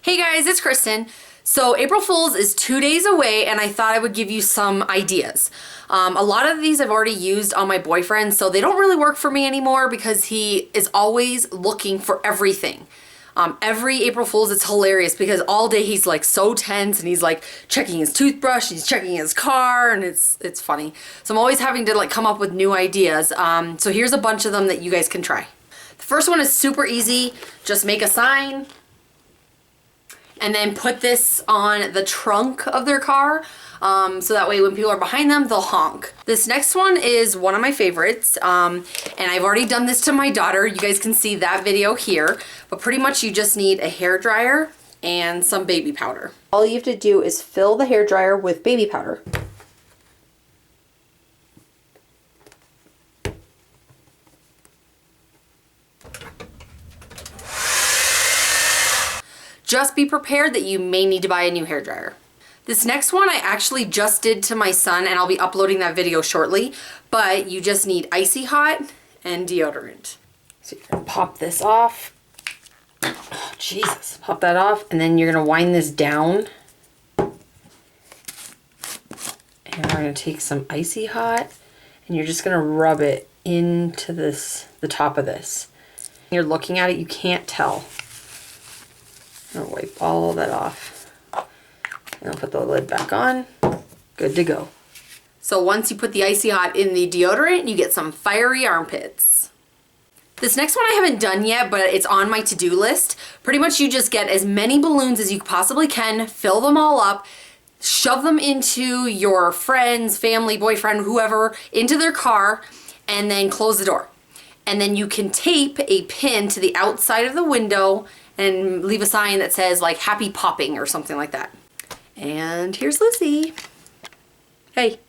Hey guys, it's Kristen. So April Fool's is 2 days away and I thought I would give you some ideas. A lot of these I've already used on my boyfriend, so they don't really work for me anymore because he is always looking for everything. Every April Fool's it's hilarious because all day he's like so tense and he's like checking his toothbrush, he's checking his car, and it's funny. So I'm always having to like come up with new ideas. So here's a bunch of them that you guys can try. The first one is super easy. Just make a sign and then put this on the trunk of their car. So that way when people are behind them, they'll honk. This next one is one of my favorites. And I've already done this to my daughter. You guys can see that video here. But pretty much you just need a hairdryer and some baby powder. All you have to do is fill the hairdryer with baby powder. Just be prepared that you may need to buy a new hairdryer. This next one I actually just did to my son and I'll be uploading that video shortly, but you just need icy hot and deodorant. So you're gonna pop this off. Oh, Jesus, pop that off, and then you're gonna wind this down. And we're gonna take some icy hot and you're just gonna rub it into the top of this. You're looking at it, you can't tell. I'm gonna wipe all of that off. And I'll put the lid back on. Good to go. So once you put the icy hot in the deodorant, you get some fiery armpits. This next one I haven't done yet, but it's on my to-do list. Pretty much you just get as many balloons as you possibly can, fill them all up, shove them into your friend's, family, boyfriend, whoever, into their car, and then close the door. And then you can tape a pin to the outside of the window and leave a sign that says like happy popping or something like that. And here's Lucy. Hey,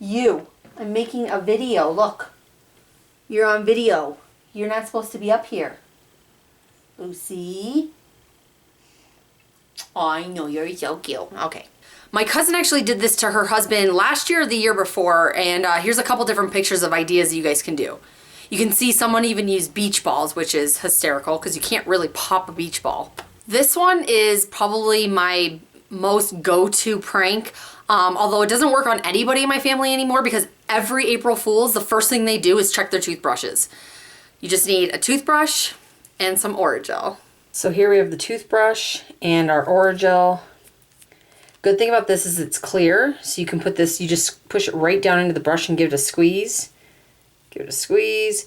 you, I'm making a video, look. You're on video. You're not supposed to be up here. Lucy. Oh, I know, you're so cute. Okay. My cousin actually did this to her husband last year or the year before, and here's a couple different pictures of ideas you guys can do. You can see someone even use beach balls, which is hysterical because you can't really pop a beach ball. This one is probably my most go-to prank, although it doesn't work on anybody in my family anymore because every April Fool's, the first thing they do is check their toothbrushes. You just need a toothbrush and some Oreo. So here we have the toothbrush and our Oreo. Good thing about this is it's clear, so you can put this, you just push it right down into the brush and give it a squeeze. Give it a squeeze.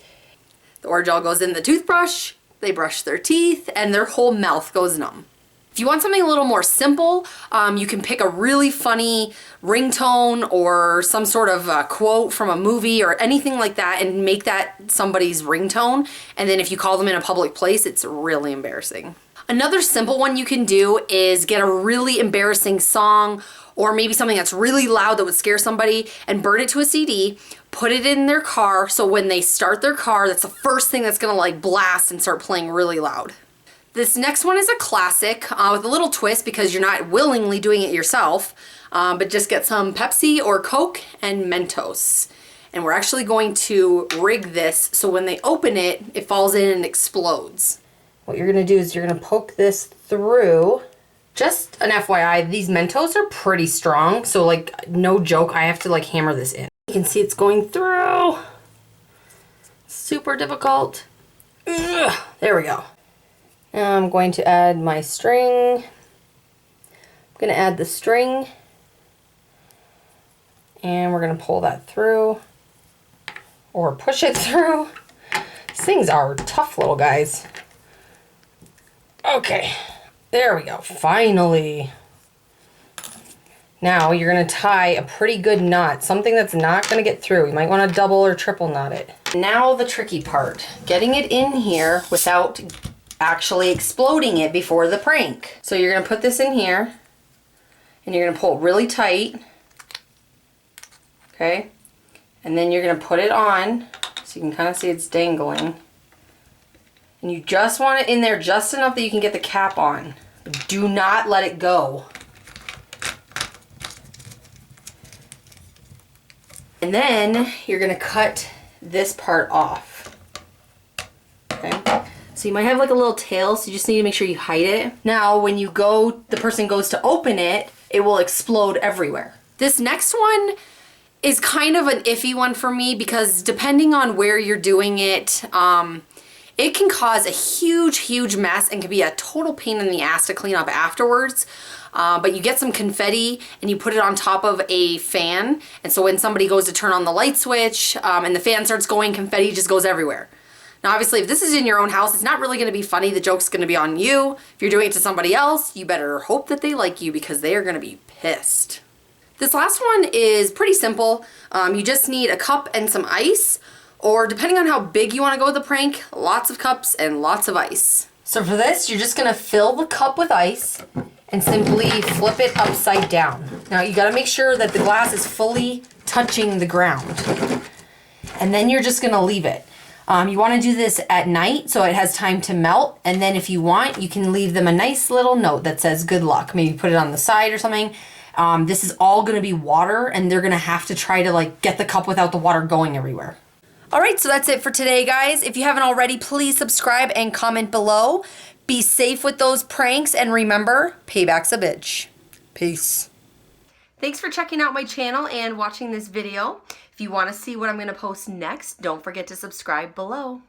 The Oreo goes in the toothbrush, they brush their teeth, and their whole mouth goes numb. If you want something a little more simple, you can pick a really funny ringtone or some sort of quote from a movie or anything like that and make that somebody's ringtone. And then if you call them in a public place, it's really embarrassing. Another simple one you can do is get a really embarrassing song or maybe something that's really loud that would scare somebody and burn it to a CD, put it in their car so when they start their car, that's the first thing that's gonna like blast and start playing really loud. This next one is a classic with a little twist because you're not willingly doing it yourself, but just get some Pepsi or Coke and Mentos. And we're actually going to rig this so when they open it, it falls in and explodes. What you're gonna do is you're gonna poke this through. Just an FYI, these Mentos are pretty strong, so like no joke, I have to like hammer this in. You can see it's going through. Super difficult. Ugh, there we go. Now I'm going to add my string. I'm gonna add the string and we're gonna pull that through or push it through. These things are tough little guys. Okay, there we go, finally. Now you're gonna tie a pretty good knot, something that's not gonna get through. You might wanna double or triple knot it. Now the tricky part, getting it in here without actually exploding it before the prank. So you're gonna put this in here and you're gonna pull it really tight, okay? And then you're gonna put it on so you can kind of see it's dangling. And you just want it in there just enough that you can get the cap on. But do not let it go. And then you're gonna cut this part off. Okay? So you might have like a little tail, so you just need to make sure you hide it. Now when the person goes to open it, it will explode everywhere. This next one is kind of an iffy one for me because depending on where you're doing it, it can cause a huge mess and can be a total pain in the ass to clean up afterwards. But you get some confetti and you put it on top of a fan. And so when somebody goes to turn on the light switch and the fan starts going, confetti just goes everywhere. Now, obviously, if this is in your own house, it's not really going to be funny. The joke's going to be on you. If you're doing it to somebody else, you better hope that they like you because they are going to be pissed. This last one is pretty simple. You just need a cup and some ice, or depending on how big you want to go with the prank, lots of cups and lots of ice. So for this, you're just going to fill the cup with ice and simply flip it upside down. Now, you got to make sure that the glass is fully touching the ground. And then you're just going to leave it. You want to do this at night so it has time to melt, and then if you want, you can leave them a nice little note that says good luck. Maybe put it on the side or something. This is all going to be water, and they're going to have to try to like get the cup without the water going everywhere. All right, so that's it for today, guys. If you haven't already, please subscribe and comment below. Be safe with those pranks, and remember, payback's a bitch. Peace. Thanks for checking out my channel and watching this video. If you want to see what I'm going to post next, don't forget to subscribe below.